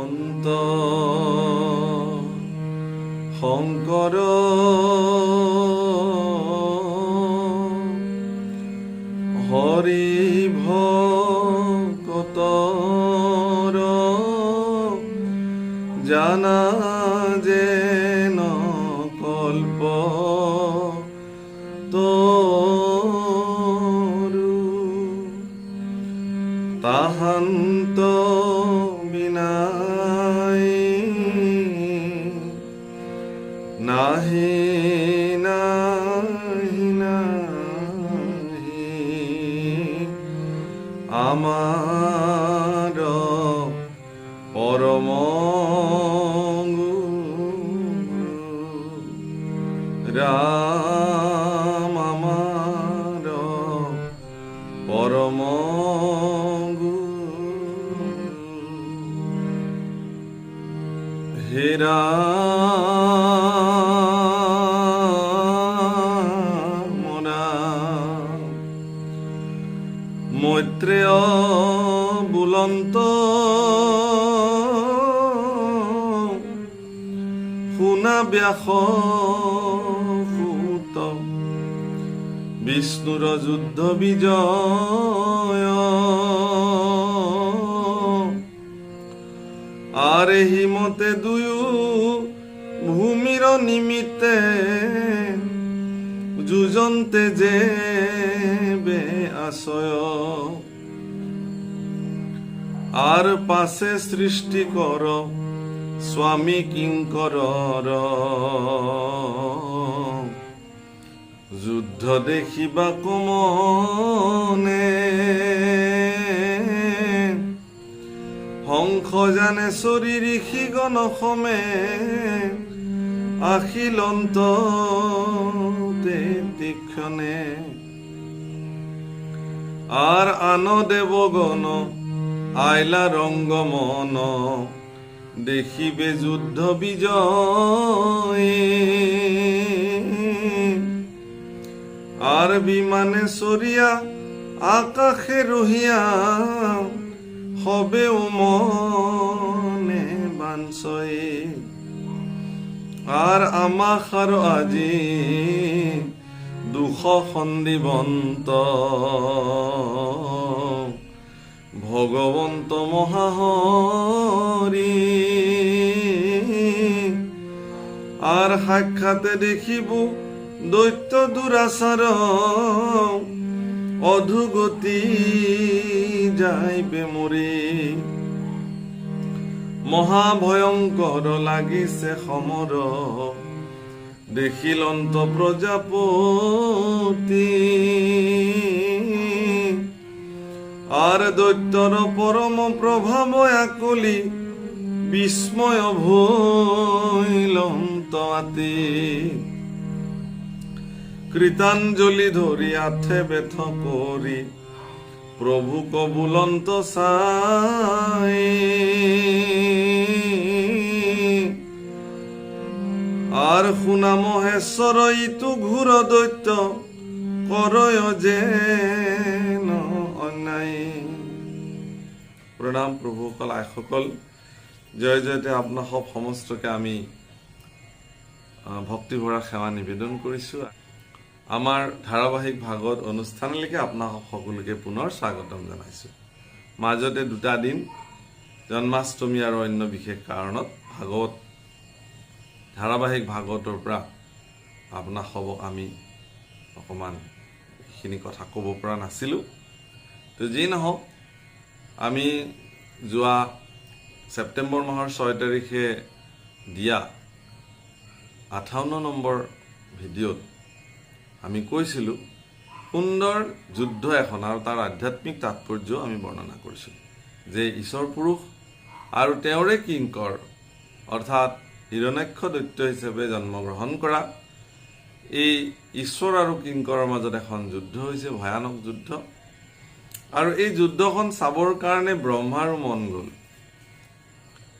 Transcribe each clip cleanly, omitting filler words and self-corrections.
অনন্ত শংকৰ হৰি ভকতৰ জানা যেন কল্প তৰু তাহান্ত বিনাই নাহি নাহি নাহি আমাৰ পৰম রাম আমার পরম হে রাম মৈত্রেয় বুলন্ত শুনা ব্যাস বিষ্ণুর যুদ্ধ বিজয় আর হিমতে দুয়ো ভূমির নিমিত্তে যুজন্তে যে বে আশয় আর পাশে সৃষ্টি কর স্বামী কিঙ্করর যুদ্ধ দেখিবা কমনে হংস জানে চৰি ঋষিগণ অসমে আখিলন্ত তীক্ষণে আর আন দেবগণ আইলা রঙ্গমন দেখিবে যুদ্ধ বিজয় আর বিমানে সরিয়া আকাশে রহিয়া হবে মনে বাঞ্ছয় আর আমাখার আজি দুখ সন্দিবন্ত ভগবন্ত মহাহরি আর সাক্ষাতে দেখিব দৈত্য দুরাচার অধুগতি যাইবে মরি মহাভয়ঙ্কর লাগিছে সমর দেখিলন্ত প্রজাপতি আর দৈত্যর পরম প্রভাব আকলি বিস্ময় ভৈলন্ত আতি কৃতাঞ্জলি ধরি আঠে বেথ করি প্রভু কবুলন্ত সাই আর শুনা মহেশ্বর ইতু ঘূর দৈত্য করয় যে অন্যায়। প্ৰণাম প্ৰভুসকল আইসকল, জয় জয়তে আপোনাক সমস্তকে আমি ভক্তি ভৰা সেৱা নিবেদন কৰিছো। আমাৰ ধাৰাবাহিক ভাগৱত অনুষ্ঠানলৈকে আপোনাক সকলোকে পুনৰ স্বাগতম জনাইছো। মাজতে দুটা দিন জন্মাষ্টমী আৰু অন্য বিশেষ কাৰণত ভাগৱত ধাৰাবাহিক ভাগৱতৰ পৰা আপোনাক সবক আমি অকণমান এইখিনি কথা ক'ব পৰা নাছিলোঁ। তো যি নহওক, আমি যোৱা ছেপ্টেম্বৰ মাহৰ 6 তাৰিখে দিয়া 58 নম্বৰ ভিডিঅ'ত আমি কৈছিলোঁ সুন্দৰ যুদ্ধ এখন আৰু তাৰ আধ্যাত্মিক তাৎপৰ্য আমি বৰ্ণনা কৰিছিলোঁ যে ঈশ্বৰ পুৰুষ আৰু তেওঁৰে কিংকৰ অৰ্থাৎ হিৰণ্যাক্ষ দৈত্য হিচাপে জন্মগ্ৰহণ কৰা এই ঈশ্বৰ আৰু কিংকৰৰ মাজত এখন যুদ্ধ হৈছে, ভয়ানক যুদ্ধ। আৰু এই যুদ্ধখন চাবৰ কাৰণে ব্ৰহ্মাৰো মন গ'ল।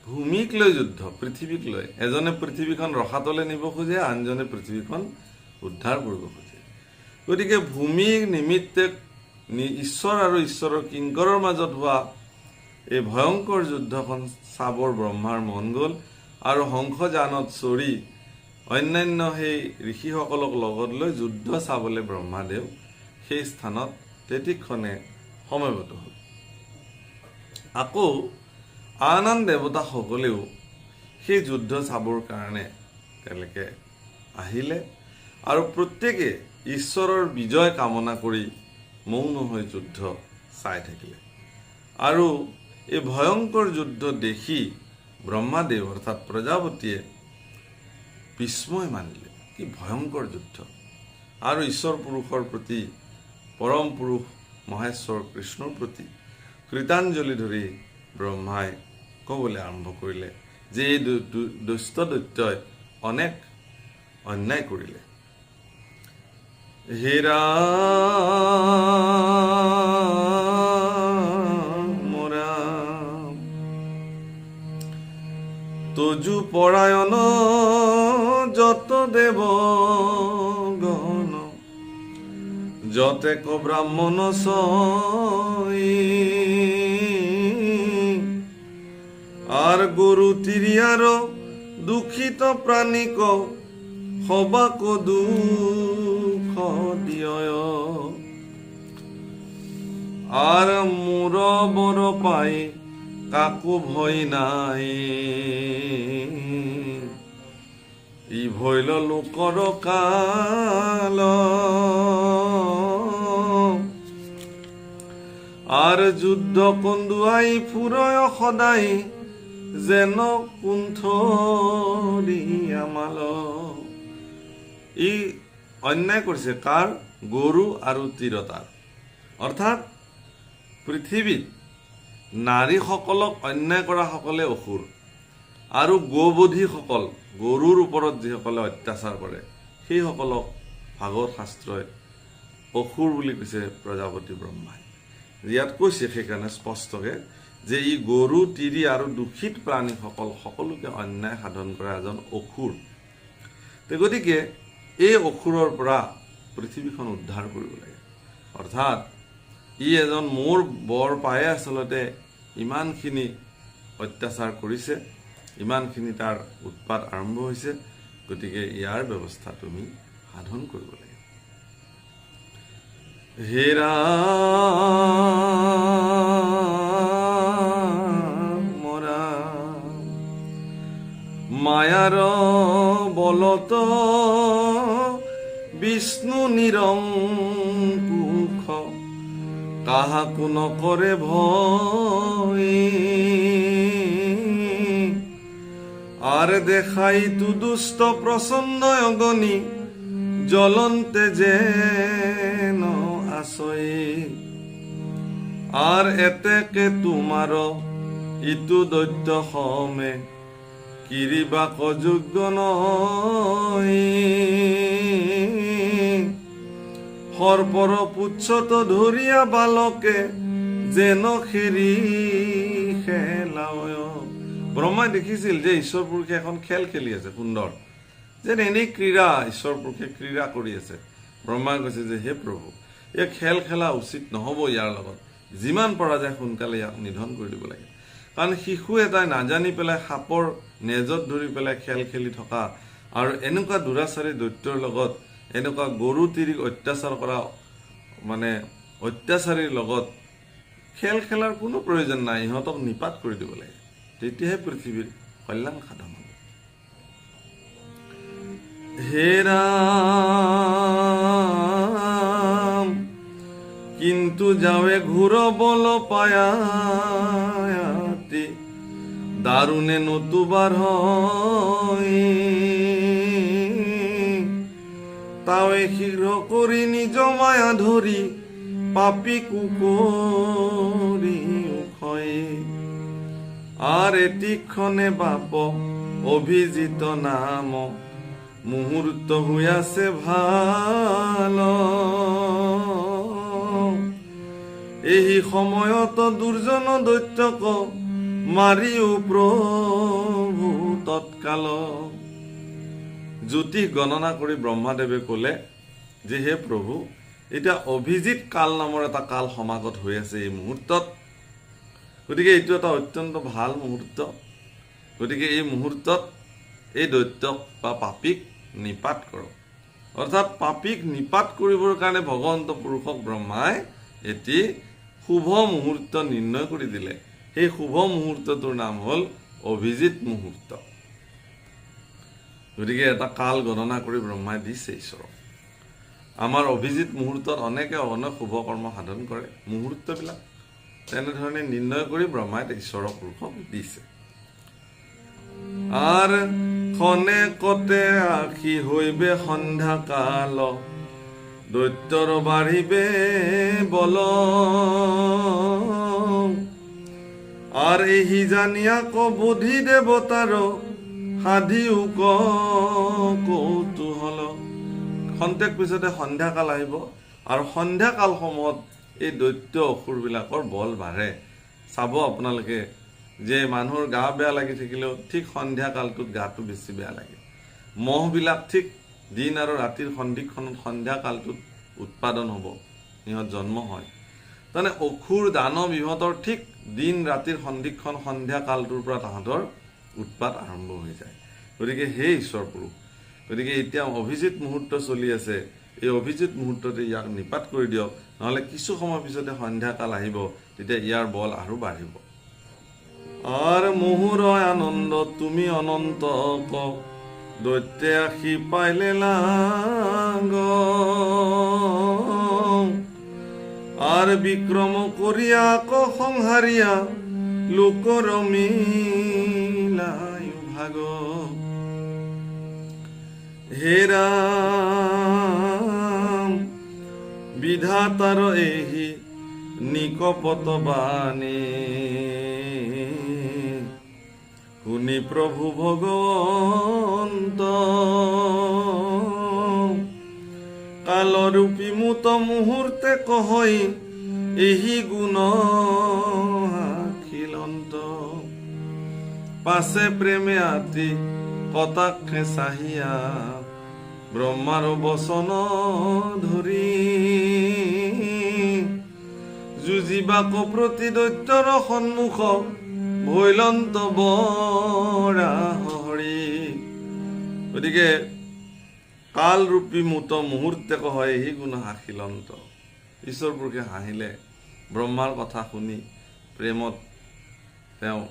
ভূমিক লৈ যুদ্ধ, পৃথিৱীক লৈ। এজনে পৃথিৱীখন ৰখাতলে নিব খোজে, আনজনে পৃথিৱীখন উদ্ধাৰ কৰিব খোজে। গতিকে ভূমিক নিমিত্তে ঈশ্বৰ আৰু ঈশ্বৰৰ কিংকৰৰ মাজত হোৱা এই ভয়ংকৰ যুদ্ধখন চাবৰ ব্ৰহ্মাৰ মন গ'ল আৰু হংসযানত চৰি অন্যান্য সেই ঋষিসকলক লগত লৈ যুদ্ধ চাবলৈ ব্ৰহ্মাদেৱ সেই স্থানত তেতিক্ষণে সমবেত হ'ল। আকৌ আন আন দেৱতাসকলেও সেই যুদ্ধ চাবৰ কাৰণে তেওঁলোকে আহিলে আৰু প্ৰত্যেকে ঈশ্বৰৰ বিজয় কামনা কৰি মৌন হৈ যুদ্ধ চাই থাকিলে। আৰু এই ভয়ংকৰ যুদ্ধ দেখি ব্ৰহ্মাদেৱ অৰ্থাৎ প্ৰজাপতিয়ে বিস্ময় মানিলে, কি ভয়ংকৰ যুদ্ধ। আৰু ঈশ্বৰ পুৰুষৰ প্ৰতি, পৰম পুৰুষ মহেশ্বৰ কৃষ্ণৰ প্ৰতি কৃতাঞ্জলি ধৰি ব্ৰহ্মাই ক'বলৈ আৰম্ভ কৰিলে যে এই দুষ্ট দৈত্যই অনেক অন্যায় কৰিলে। হে ৰাম তজু পৰায়ণ যত দেৱ গণ যতেক ব্ৰাহ্মণ সই আৰ গৰু তিৰিয়াৰ দুঃখিত প্ৰাণীক হবাক দুঃখ দিয় আৰ মোৰ বৰ পাই কাকু ভয় নাই ই ভইল লোকৰ কাল আৰ যুদ্ধ কন্দুয়াই ফুৰয় সদায় যেন কুণ্ঠৰি আমাল। ই অন্যায় কৰিছে কাৰ? গৰু আৰু তিৰতাৰ। অৰ্থাৎ পৃথিৱীত নাৰীসকলক অন্যায় কৰা সকলে অসুৰ আৰু গোবধীসকল, গৰুৰ ওপৰত যিসকলে অত্যাচাৰ কৰে সেইসকলক ভাগৱত শাস্ত্ৰই অসুৰ বুলি কৈছে প্ৰজাপতি ব্ৰহ্মাই। ইয়াত কৈছে সেইকাৰণে স্পষ্টকে যে ই গৰু, তিৰি আৰু দূষিত প্ৰাণীসকল সকলোকে অন্যায় সাধন কৰা এজন অসুৰ। গতিকে এই অসুৰৰ পৰা পৃথিৱীখন উদ্ধাৰ কৰিব লাগে। অৰ্থাৎ ই এজন মোৰ বৰ পায়ে আচলতে ইমানখিনি অত্যাচাৰ কৰিছে, ইমানখিনি তাৰ উৎপাত আৰম্ভ হৈছে, গতিকে ইয়াৰ ব্যৱস্থা তুমি সাধন কৰিব লাগে। হে ৰাম মায়াৰ বলত বিষ্ণু নিৰংকুশ কাহাকো নকৰে ভয় আর দেখাই তু দুষ্ট প্রচন্ড অগণি জ্বলন্তে যেন আসয়ে আর এতেকে তোমার ইটো দৈত্য সমে কিরিবা কযোগ্য নয় সর্পর পুচ্ছত ধরিয়া বালকে যেন খেৰি খেলায়। ব্ৰহ্মাই দেখিছিল যে ঈশ্বৰ পুৰুষে এখন খেল খেলি আছে সুন্দৰ, যেন এনেই ক্ৰীড়া, ঈশ্বৰ পুৰুষে ক্ৰীড়া কৰি আছে। ব্ৰহ্মাই কৈছে যে হে প্ৰভু, এই খেল খেলা উচিত নহ'ব, ইয়াৰ লগত যিমান পৰা যায় সোনকালে ইয়াক নিধন কৰি দিব লাগে। কাৰণ শিশু এটাই নাজানি পেলাই সাপৰ নেজত ধৰি পেলাই খেল খেলি থকা আৰু এনেকুৱা দুৰাচাৰী দৈত্যৰ লগত, এনেকুৱা গৰু তিৰিক অত্যাচাৰ কৰা অত্যাচাৰীৰ লগত খেল খেলাৰ কোনো প্ৰয়োজন নাই। ইহঁতক নিপাত কৰি দিব লাগে, তেতিয়াহে পৃথিৱীৰ কল্যাণ সাধন হ'ব। হে ৰাম কিন্তু যাৱে ঘূৰ বল পায়াতি দাৰুণে নতুবাৰ হয় তাৱে শীঘ্ৰ কৰি নিজ মায়া ধৰি পাপী কুকৰি উখয়ে আৰ এটিক্ষণে বাপ অভিজিত নাম মুহূৰ্ত হইয়াছে ভাল এই সময়ত দুৰ্জন দৈত্যক মাৰিও প্ৰভু তৎকাল। জ্যোতিষ গণনা কৰি ব্ৰহ্মাদেৱে ক'লে যে হে প্ৰভু, এতিয়া অভিজিত কাল নামৰ এটা কাল সমাগত হৈ আছে। এই মুহূৰ্তত গতিকে এইটো এটা অত্যন্ত ভাল মুহূৰ্ত। গতিকে এই মুহূৰ্তত এই দৈত্যক বা পাপীক নিপাত কৰক। অৰ্থাৎ পাপীক নিপাত কৰিবৰ কাৰণে ভগৱন্ত পুৰুষক ব্ৰহ্মাই এটি শুভ মুহূৰ্ত নিৰ্ণয় কৰি দিলে। সেই শুভ মুহূৰ্তটোৰ নাম হ'ল অভিজিত মুহূৰ্ত। গতিকে এটা কাল গণনা কৰি ব্ৰহ্মাই দিছে ঈশ্বৰক। আমাৰ অভিজিত মুহূৰ্তত অনেকে অনেক শুভ কৰ্ম সাধন কৰে। মুহূৰ্তবিলাক তেনেধৰণে নিৰ্ণয় কৰি ব্ৰহ্মাই ঈশ্বৰ পুৰুষক দিছে। আর খনে কতে আখি হইবে সন্ধ্যা কাল, দৈত্যর বাঢ়িবে বল। আর এই জানিয়া বুদ্ধি দেবতার সাধিও কৌতূহল। খন্তেক পিছতে সন্ধ্যাকাল আহিব আৰু সন্ধ্যাকালসমূহত এই দৈত্য অসুৰবিলাকৰ বল বাঢ়ে। চাব আপোনালোকে যে মানুহৰ গা বেয়া লাগি থাকিলেও ঠিক সন্ধ্যাকালটোত গাটো বেছি বেয়া লাগে। মহবিলাক ঠিক দিন আৰু ৰাতিৰ সন্ধিক্ষণত সন্ধ্যাকালটোত উৎপাদন হ'ব, ইহঁত জন্ম হয়। তাৰমানে অসুৰ দানৱ ইহঁতৰ ঠিক দিন ৰাতিৰ সন্ধিক্ষণ সন্ধ্যাকালটোৰ পৰা তাহাঁতৰ উৎপাত আৰম্ভ হৈ যায়। গতিকে সেই ঈশ্বৰ পুৰুষ, গতিকে এতিয়া অভিজিত মুহূৰ্ত চলি আছে, এই অভিজিত মুহূৰ্ততে ইয়াক নিপাত কৰি দিয়ক, নহ'লে কিছু সময় পিছতে সন্ধ্যাকাল আহিব, তেতিয়া ইয়াৰ বল আৰু বাঢ়িব। আর মোহর আনন্দ তুমি অনন্ত ক, দৈত্যে আখি পাইলে লাগ। আর বিক্রম করিয়া ক সংহারিয়া লোকৰ মিলাই ভাগ। হে রাম বিধাতার এহি নিকপত বাণী, শুনি প্রভু ভগবন্ত কালরূপী মুত মুহূর্তে কহই এহি গুণ আখিলন্ত। পাছে প্রেমে আতি কটাক্ষে চাহিয়া ব্ৰহ্মাৰ বচন ধৰি, যুঁজিবাক প্ৰতি দৈত্যৰ সন্মুখ ভৈলন্ত বৰাহৰি। গতিকে কালৰূপী মুত মুহূৰ্তে কয় সি গুণ হাখিলন্ত। ঈশ্বৰ পুৰুষে হাঁহিলে, ব্ৰহ্মাৰ কথা শুনি প্ৰেমত তেওঁ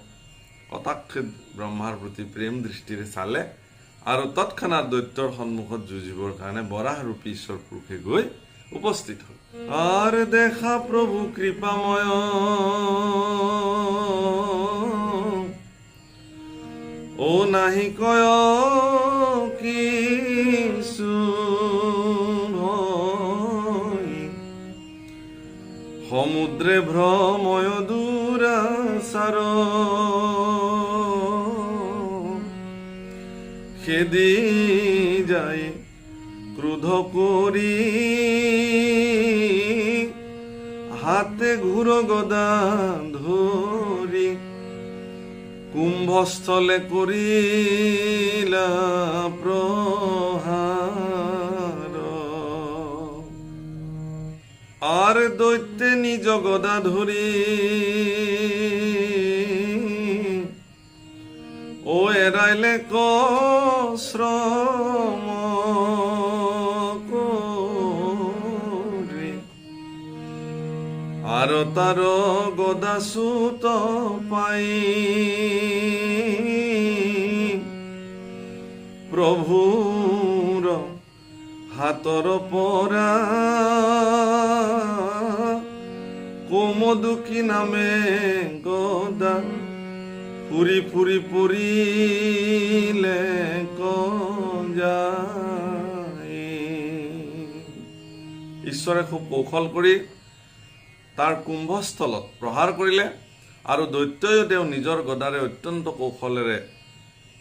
কটাক্ষে ব্ৰহ্মাৰ প্ৰতি প্ৰেম দৃষ্টিৰে চালে আৰু তৎক্ষণাৎ দৈত্যৰ সন্মুখত যুঁজিবৰ কাৰণে বৰাহৰূপী ঈশ্বৰ পুৰুষে গৈ উপস্থিত হ'ল। আর দেখা প্রভু কৃপাময়, ও নাহি কয় কিছু, সমুদ্রে ভ্রময় দুরাচার, খেদি যায় ক্রোধ করি হাতে ঘুর গদা ধরি, কুম্ভস্থলে করিলা প্রহার। আর দৈত্যে নিজ গদা ধরি ও এড়াইলে শ্রম করে, আর তার গদা সুত পাই প্রভুর হাতর পরা, কোমদুকি নামে গদা ফুরি ফুরি পড়িলে যায়। ঈশ্বৰে খুব কৌশল কৰি তাৰ কুম্ভস্থলত প্ৰহাৰ কৰিলে আৰু দৈত্যয়ো তেওঁ নিজৰ গদাৰে অত্যন্ত কৌশলেৰে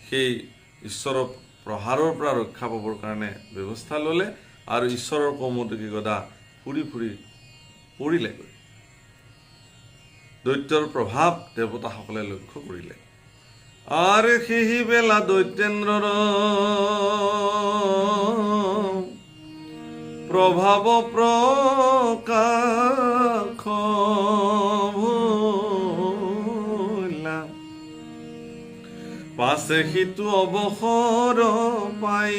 সেই ঈশ্বৰৰ প্ৰহাৰৰ পৰা ৰক্ষা পাবৰ কাৰণে ব্যৱস্থা ল'লে আৰু ঈশ্বৰৰ কৌমদুকি গদা ফুৰি ফুৰি পৰিলেগৈ। দৈত্যৰ প্ৰভাৱ দেৱতাসকলে লক্ষ্য কৰিলে। আৰ সেই বেলা দৈত্যেন্দ্ৰৰ প্ৰভাব প্ৰকাশ পাছে সিটো অৱসৰ পাই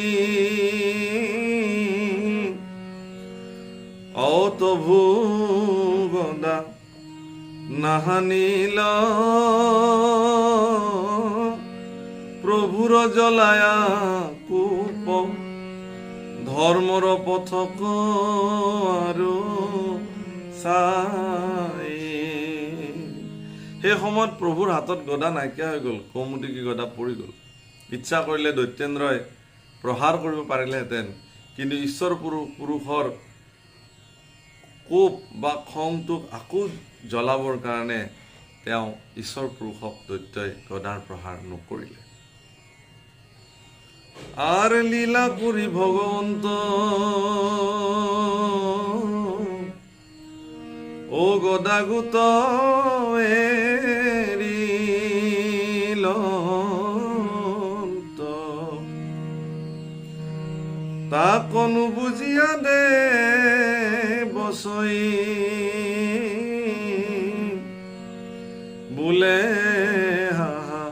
অতভু গদা নাহানিল প্ৰভুৰ জ্বলায়া কোপ ধৰ্মৰ পথক আৰু চাই। সেই সময়ত প্ৰভুৰ হাতত গদা নাইকিয়া হৈ গ'ল, কৌমুদিকী গদা পৰি গ'ল। ইচ্ছা কৰিলে দৈত্যেন্দ্ৰই প্ৰহাৰ কৰিব পাৰিলেহেঁতেন, কিন্তু ঈশ্বৰ পুৰুষৰ কোপ বা খংটোক আকৌ জ্বলাবৰ কাৰণে তেওঁ ঈশ্বৰ পুৰুষক দৈত্যই গদাৰ প্ৰহাৰ নকৰিলে। আর লীলা করি ভগবন্ত ও গদাগুত এরিল তা কোনো বুঝিয়া দে বসই বোলে হাহা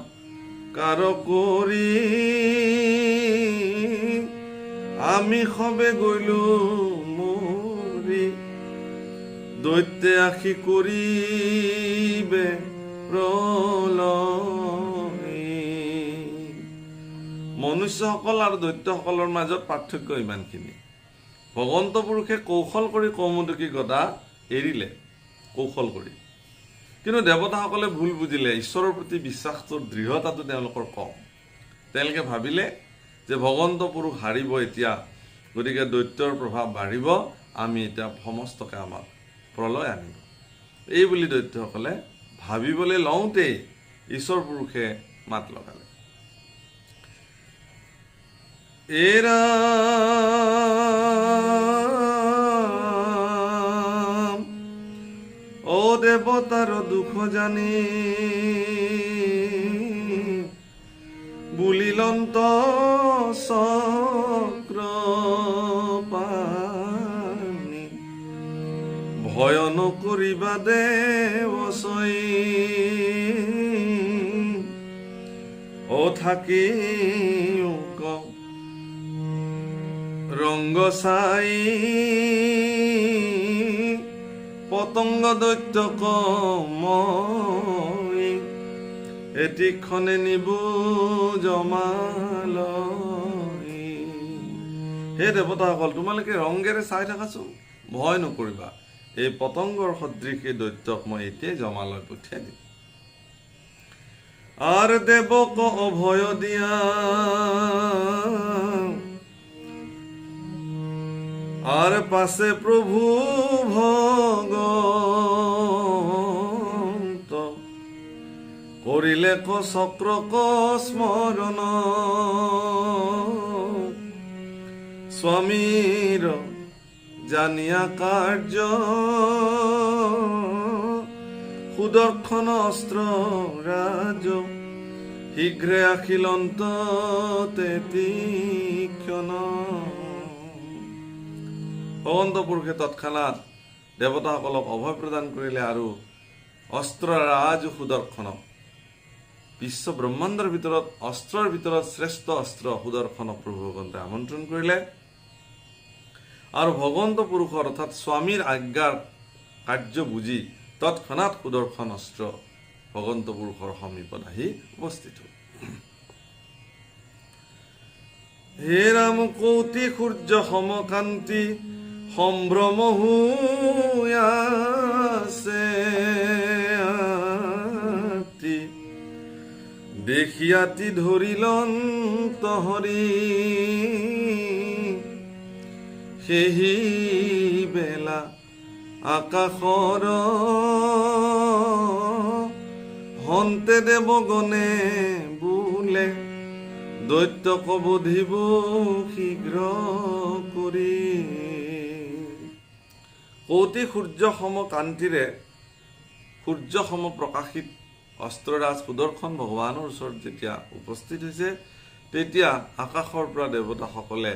কার করি আমি সবে গইলো মৰি দৈত্যে আশী কৰিবে প্ৰলয়। মনুষ্যসকল আৰু দৈত্যসকলৰ মাজত পাৰ্থক্য ইমানখিনি। ভগৱন্ত পুৰুষে কৌশল কৰি কৌমুদকী গদা এৰিলে, কৌশল কৰি। কিন্তু দেৱতাসকলে ভুল বুজিলে, ঈশ্বৰৰ প্ৰতি বিশ্বাসটোৰ দৃঢ়তাটো তেওঁলোকৰ কম। তেওঁলোকে ভাবিলে যে ভগৱন্ত পুৰুষ হাৰিব এতিয়া, গতিকে দৈত্যৰ প্ৰভাৱ বাঢ়িব, আমি এতিয়া সমস্তকে আমাক প্ৰলয় আনিব। এই বুলি দৈত্যসকলে ভাবিবলৈ লওঁতেই ঈশ্বৰ পুৰুষে মাত লগালে, এৰা ও দেৱতাৰ দুখ জানি বুলিলন্ত চক্ৰ পানি ভয় নকৰিবা দেৱচৈ ও থাকি ৰংগ চাই পতংগ দৈত্যক মই এটিক্ষণে নিবু জমালয়। হে দেৱতাসকল, তোমালোকে ৰংগেৰে চাই থাকাচোন, ভয় নকৰিবা, এই পতংগৰ সদৃশ এই দৈত্যক মই এতিয়াই জমালয় পঠিয়াই দিম। আৰ দেৱক অভয় দিয়া আৰ পাছে প্ৰভু ভগৱন্ত কৰিলে চক্ৰক স্মৰণ স্বামীৰ জানিয়া কাৰ্য সুদৰ্শন অস্ত্ৰ ৰাজ শীঘ্ৰে আখিলন্ত তেতিক্ষণ। ভগৱন্ত পুৰুষে তৎক্ষণাত দেৱতাসকলক অভয় প্ৰদান কৰিলে আৰু অস্ত্ৰ ৰাজ সুদৰ্শনক, বিশ্ব ব্ৰহ্মাণ্ডৰ ভিতৰত অস্ত্ৰৰ ভিতৰত শ্ৰেষ্ঠ অস্ত্ৰ সুদৰ্শনক প্ৰভু ভগৱন্তই আমন্ত্ৰণ কৰিলে আৰু ভগৱন্ত পুৰুষৰ অৰ্থাৎ স্বামীৰ আজ্ঞাৰ কাৰ্য বুজি তৎক্ষণাত সুদৰ্শন অস্ত্ৰ ভগৱন্ত পুৰুষৰ সমীপত আহি উপস্থিত হ'ল। হে ৰাম কৌতি সূৰ্য সমকান্তি সম্ভ্ৰম আছে দেখিয়াতি ধৰিলন তহৰি সেহি বেলা আকাশৰ হন্তে দেৱগণে বোলে দৈত্যক বধিব শীঘ্ৰ কৰি। কৌতি সূৰ্য সম কান্তিৰে সূৰ্য সম প্ৰকাশিত অস্ত্ৰৰাজ সুদৰ্শন ভগৱানৰ ওচৰত যেতিয়া উপস্থিত হৈছে, তেতিয়া আকাশৰ পৰা দেৱতাসকলে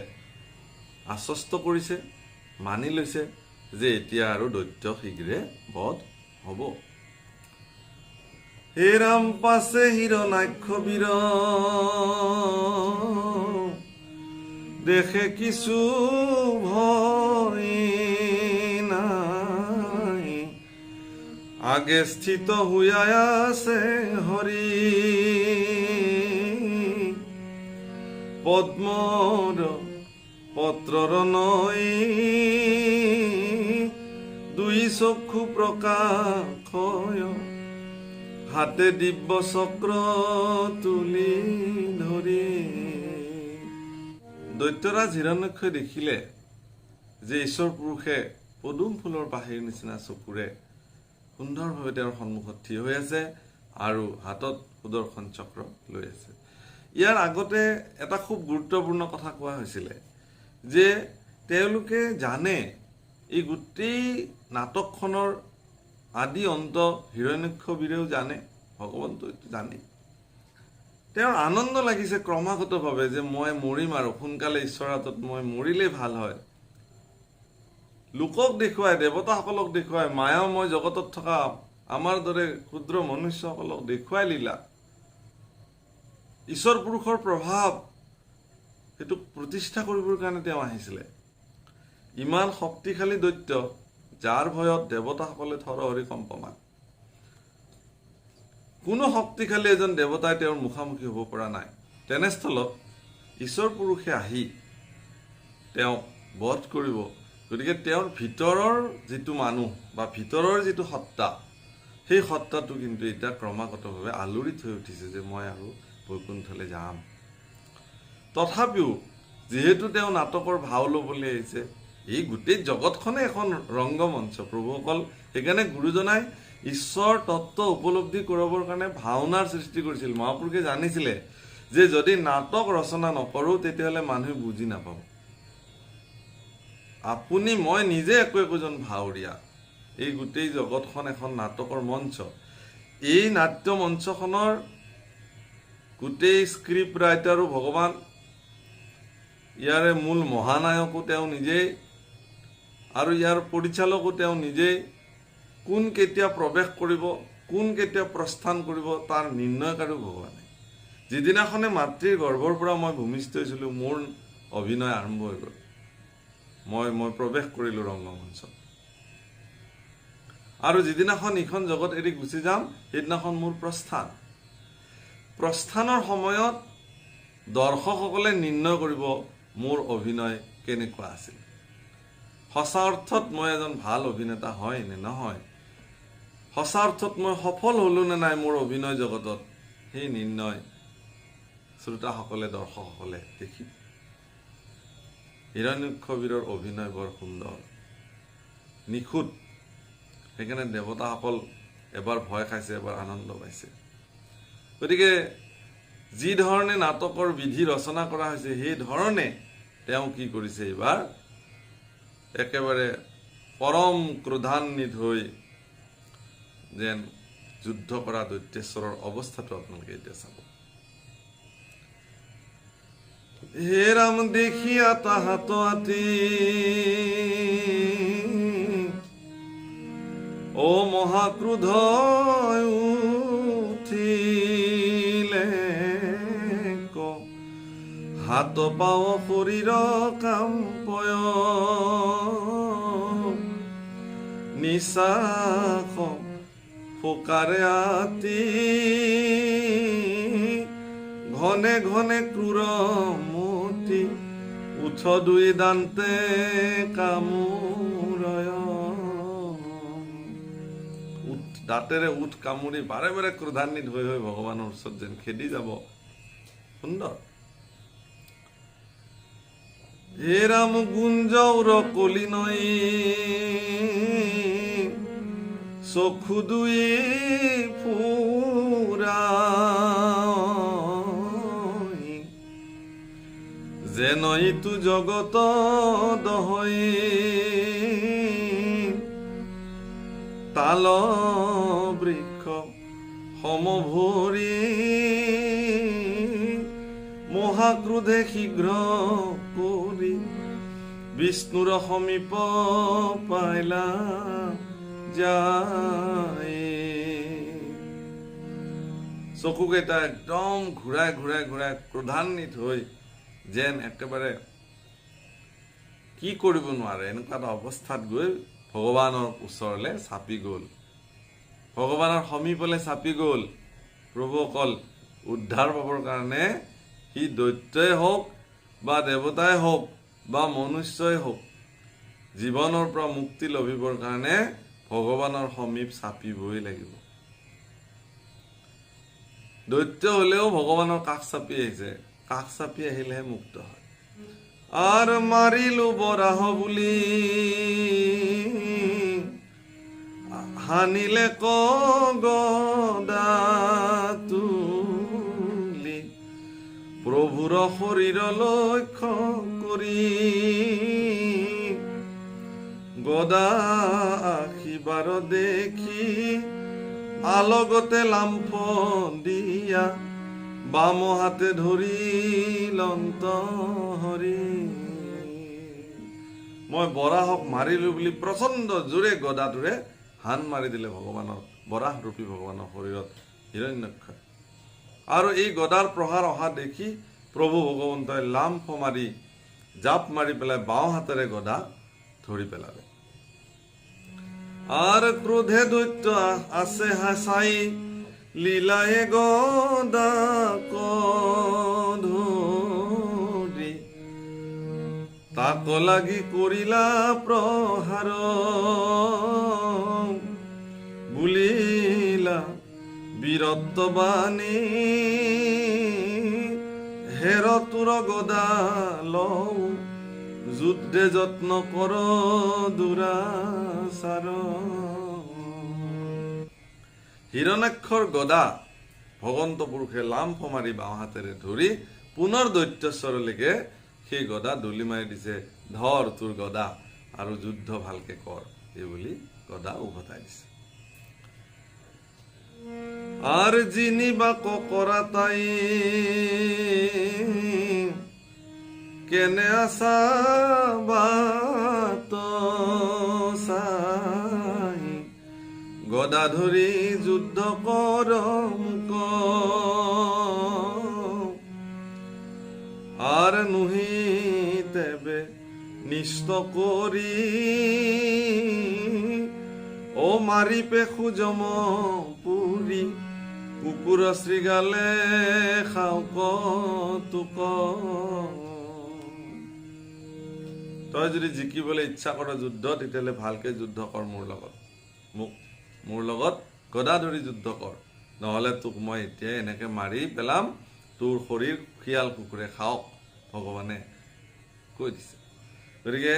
আশ্বস্ত কৰিছে, মানি লৈছে যে এতিয়া আৰু দৈত্য শীঘ্ৰে বধ হ'ব। হে ৰাম পাছে হিৰণাক্ষ বীৰ দেখে কিছু ভয় নাই আগে স্থিত হুয়াই আছে হৰি পদ্মৰ পত্ৰৰ নৈ দুই চক্ষু প্ৰকাশয় হাতে দিব্য চক্ৰ তুলি ধৰি দৈত্যৰাজ হিৰণ্যক্ষই দেখিলে যে ঈশ্বৰ পুৰুষে পদুম ফুলৰ পাহিৰ নিচিনা চকুৰে সুন্দৰভাৱে তেওঁৰ সন্মুখত থিয় হৈ আছে আৰু হাতত সুদৰ্শন চক্ৰ লৈ আছে। ইয়াৰ আগতে এটা খুব গুৰুত্বপূৰ্ণ কথা কোৱা হৈছিলে যে তেওঁলোকে জানে এই গোটেই নাটকখনৰ আদি অন্ত হিৰণ্যক্ষ বীৰেও জানে, ভগৱন্তও এইটো জানে। তেওঁৰ আনন্দ লাগিছে ক্ৰমাগতভাৱে যে মই মৰিম আৰু সোনকালে ঈশ্বৰৰ হাতত মই মৰিলেই ভাল হয়। লোকক দেখুৱাই, দেৱতাসকলক দেখুৱাই, মায়াময় জগতত থকা আমাৰ দৰে ক্ষুদ্ৰ মনুষ্যসকলক দেখুৱাই লীলা ঈশ্বৰ পুৰুষৰ প্ৰভাৱ সেইটো প্ৰতিষ্ঠা কৰিবৰ কাৰণে তেওঁ আহিছিলে। ইমান শক্তিশালী দৈত্য যাৰ ভয়ত দেৱতাসকলে থৰহৰি কম্পমান। কোনো শক্তিশালী এজন দেৱতাই তেওঁৰ মুখামুখি হ'ব পৰা নাই। তেনেস্থলত ঈশ্বৰ পুৰুষে আহি তেওঁক বধ কৰিব। গতিকে তেওঁৰ ভিতৰৰ যিটো মানুহ বা ভিতৰৰ যিটো সত্তা, সেই সত্তাটো কিন্তু এতিয়া ক্ৰমাগতভাৱে আলোড়িত হৈ উঠিছে যে মই আৰু বৈকুণ্ঠলৈ যাম। তথাপিও যিহেতু তেওঁ নাটকৰ ভাও ল'বলৈ আহিছে, এই গোটেই জগতখনে এখন ৰংগমঞ্চ প্ৰভুসকল। সেইকাৰণে গুৰুজনাই ঈশ্বৰ তত্ত্ব উপলব্ধি কৰাবৰ কাৰণে ভাওনাৰ সৃষ্টি কৰিছিল। মহাপুৰুষে জানিছিলে যে যদি নাটক ৰচনা নকৰোঁ তেতিয়াহ'লে মানুহে বুজি নাপাব। আপুনি মই নিজে একোজন ভাৱৰীয়া। এই গোটেই জগতখন এখন নাটকৰ মঞ্চ। এই নাট্য মঞ্চখনৰ গোটেই স্ক্ৰিপ্ট ৰাইটাৰো ভগৱান, ইয়াৰে মূল মহানায়কো তেওঁ নিজেই আৰু ইয়াৰ পৰিচালকো তেওঁ নিজেই। কোন কেতিয়া প্ৰৱেশ কৰিব, কোন কেতিয়া প্ৰস্থান কৰিব তাৰ নিৰ্ণয়কাৰো ভগৱানে। যিদিনাখনে মাতৃৰ গৰ্ভৰ পৰা মই ভূমিষ্ঠ হৈছিলোঁ, মোৰ অভিনয় আৰম্ভ হৈ গ'ল। মই প্ৰৱেশ কৰিলোঁ ৰংগমঞ্চত। আৰু যিদিনাখন ইখন জগত এৰি গুচি যাম, সেইদিনাখন মোৰ প্ৰস্থান। প্ৰস্থানৰ সময়ত দৰ্শকসকলে নিৰ্ণয় কৰিব মোৰ অভিনয় কেনেকুৱা আছিল। সঁচা অৰ্থত মই এজন ভাল অভিনেতা হয় নে নহয়, সঁচা অৰ্থত মই সফল হ'লো নে নাই মোৰ অভিনয় জগতত, সেই নিৰ্ণয় শ্ৰোতাসকলে, দৰ্শকসকলে দেখিব। হিৰণ্যক্ষ বীৰৰ অভিনয় বৰ সুন্দৰ, নিখুঁত। সেইকাৰণে দেৱতাসকল এবাৰ ভয় খাইছে, এবাৰ আনন্দ পাইছে। গতিকে যি ধৰণে নাটকৰ বিধি ৰচনা কৰা হৈছে, সেই ধৰণে তেওঁ কি কৰিছে, এইবাৰ একেবাৰে পৰম ক্ৰোধান্বিত হৈ যেন যুদ্ধ কৰা দৈত্যেশ্বৰৰ অৱস্থাটো আপোনালোকে এতিয়া চাব। হে ৰাম দেখিয়া তাহাত আতি ও মহাক্ৰোধ উঠিলে হাত পাও শৰীৰ কাম্পয় নিশাস ফোকাৰে আতি ঘনে ঘনে ক্ৰূৰ মতি উঠ দুই দান্তে কামোৰয়। দাঁতেৰে উঠ কামুৰি বাৰে বাৰে ক্ৰোধান্বিত হৈ হৈ ভগৱানৰ ওচৰত যেন খেদি যাব। সুন্দৰ। হে ৰাম গুঞ্জৌৰ কলি নৈ চক্ষু দুই ফুৰা যেন ইটো জগত দহৈ তাল বৃক্ষ সমভৰি মহাক্ৰোধে শীঘ্ৰ কৰি বিষ্ণুৰ সমীপ পাইলা যায়। চকুকেইটা একদম ঘূৰাই ঘূৰাই ঘূৰাই ক্ৰোধান্বিত হৈ যেন একেবাৰে কি কৰিব নোৱাৰে এনেকুৱা এটা অৱস্থাত গৈ ভগৱানৰ ওচৰলৈ চাপি গ'ল। ভগৱানৰ সমীপলৈ চাপি গ'ল। প্ৰভু অকল উদ্ধাৰ পাবৰ কাৰণে সি দৈত্যই হওক বা দেৱতাই হওক বা মনুষ্যই হওক, জীৱনৰ পৰা মুক্তি লভিবৰ কাৰণে ভগৱানৰ সমীপ চাপিবই লাগিব। দৈত্য হলেও ভগৱানৰ কাষ চাপি আহিছে, কাষ চাপি আহিলেহে মুক্ত হয়। আৰ মাৰিলু বৰাহ বুলি হানিলে গদা তুলি, প্ৰভুৰ শৰীৰ লক্ষ্য কৰি গদা আখিবাৰ দেখি আলগতে লাম্ফ দিয়া বাম হাতে ধৰি লন্ত হৰি। মই বৰাহক মাৰিলো বুলি প্ৰচণ্ড জোৰে গদাটোৰে হান মাৰি দিলে ভগৱানৰ, বৰাহ ৰূপী ভগৱানৰ শৰীৰত হিৰণ্যক্ষই। আৰু এই গদাৰ প্ৰহাৰ অহা দেখি প্ৰভু ভগৱন্তই লাম্ফ মাৰি জাপ মাৰি পেলাই বাওঁ হাতেৰে গদা ধৰি পেলালে। আৰু ক্ৰোধে দৈত্য আছে হাসাই লীলায়ে গদা ধৰি, তাক লাগি কৰিলা প্ৰহাৰ বুলিলা বীৰত্ববাণী, হেৰ তোৰ গদা লওঁ যুদ্ধে যত্ন কৰ দুৰাচাৰ। হিৰণ্যাক্ষৰ গদা ভগৱন্ত পুৰুষে লাম্ফ মাৰি বাওঁ হাতেৰে ধৰি পুনৰ দৈত্যশ্বৰলৈকে সেই গদা দলি মাৰি দিছে। ধৰ তোৰ গদা আৰু যুদ্ধ ভালকে কৰ, এই বুলি গদা উভতাই দিছে। আৰ যিনি বা ককৰা তাই কেনে আছা বাত চাই, গদা ধৰি যুদ্ধ কৰম আৰ নুহি তেবে নিষ্ট কৰি, ও মাৰি পেশু জম পুৰি কুকুৰ শ্ৰীগালে খাওক তোক। তই যদি জিকিবলৈ ইচ্ছা কৰ যুদ্ধ, তেতিয়াহ'লে ভালকে যুদ্ধ কৰ মোৰ লগত, মোৰ লগত গদা ধৰি যুদ্ধ কৰ, নহ'লে তোক মই এতিয়াই এনেকে মাৰি পেলাম, তোৰ শৰীৰ শিয়াল কুকুৰে খাওক, ভগৱানে কৈ দিছে। গতিকে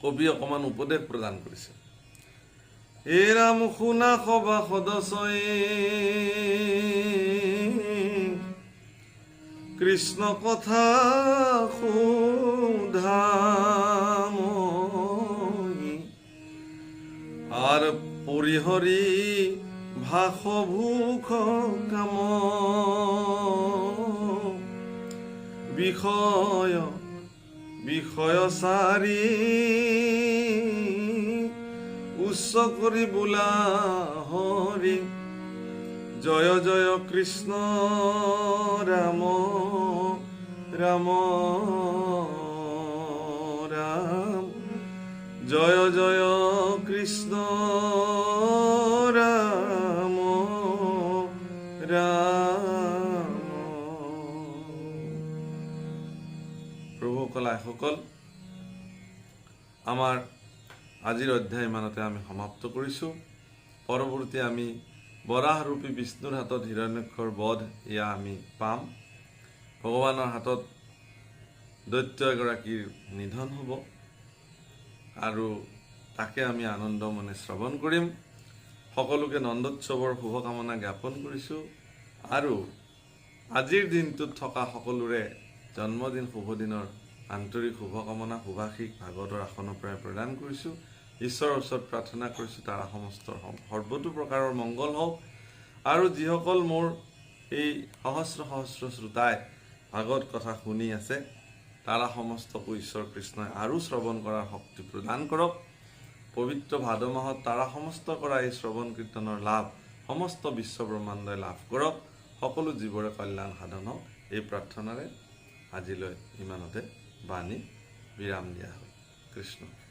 কবি অকমান উপদেশ প্ৰদান কৰিছে। হে ৰাম শুনা সভা সদস্যই কৃষ্ণ কথা সোধাময়ী, আৰ পৰিহৰি ভাষ ভূষ কাম, বিষয় চাৰি উচ্চ কৰি বোলা হৰি, জয় জয় কৃষ্ণ ৰাম ৰাম ৰাম, জয় জয় কৃষ্ণ ৰাম ৰাম। প্ৰভুসকল আইসকল, আমাৰ আজিৰ অধ্যায় ইমানতে আমি সমাপ্ত কৰিছোঁ। পৰৱৰ্তী আমি বৰাহ ৰূপী বিষ্ণুৰ হাতত হিৰণ্যাক্ষৰ বধ এয়া আমি পাম। ভগৱানৰ হাতত দৈত্য এগৰাকীৰ নিধন হ'ব আৰু তাকে আমি আনন্দ মনে শ্ৰৱণ কৰিম। সকলোকে নন্দোৎসৱৰ শুভকামনা জ্ঞাপন কৰিছোঁ আৰু আজিৰ দিনটোত থকা সকলোৰে জন্মদিন শুভদিনৰ আন্তৰিক শুভকামনা শুভাশীষ ভাগৱতৰ আসনৰ পৰাই প্ৰদান কৰিছোঁ। ঈশ্বৰৰ ওচৰত প্ৰাৰ্থনা কৰিছোঁ তাৰা সমস্ত সৰ্বতো প্ৰকাৰৰ মংগল হওক, আৰু যিসকল মোৰ এই সহস্ৰ সহস্ৰ শ্ৰোতাই ভাগৱত কথা শুনি আছে, তাৰা সমস্তকো ঈশ্বৰ কৃষ্ণই আৰু শ্ৰৱণ কৰাৰ শক্তি প্ৰদান কৰক। পবিত্ৰ ভাদ মাহত তাৰা সমস্ত কৰা এই শ্ৰৱণ কীৰ্তনৰ লাভ সমস্ত বিশ্ব ব্ৰহ্মাণ্ডই লাভ কৰক, সকলো জীৱৰে কল্যাণ সাধন হওক, এই প্ৰাৰ্থনাৰে আজিলৈ ইমানতে বাণী বিৰাম দিয়া হ'ল। কৃষ্ণ।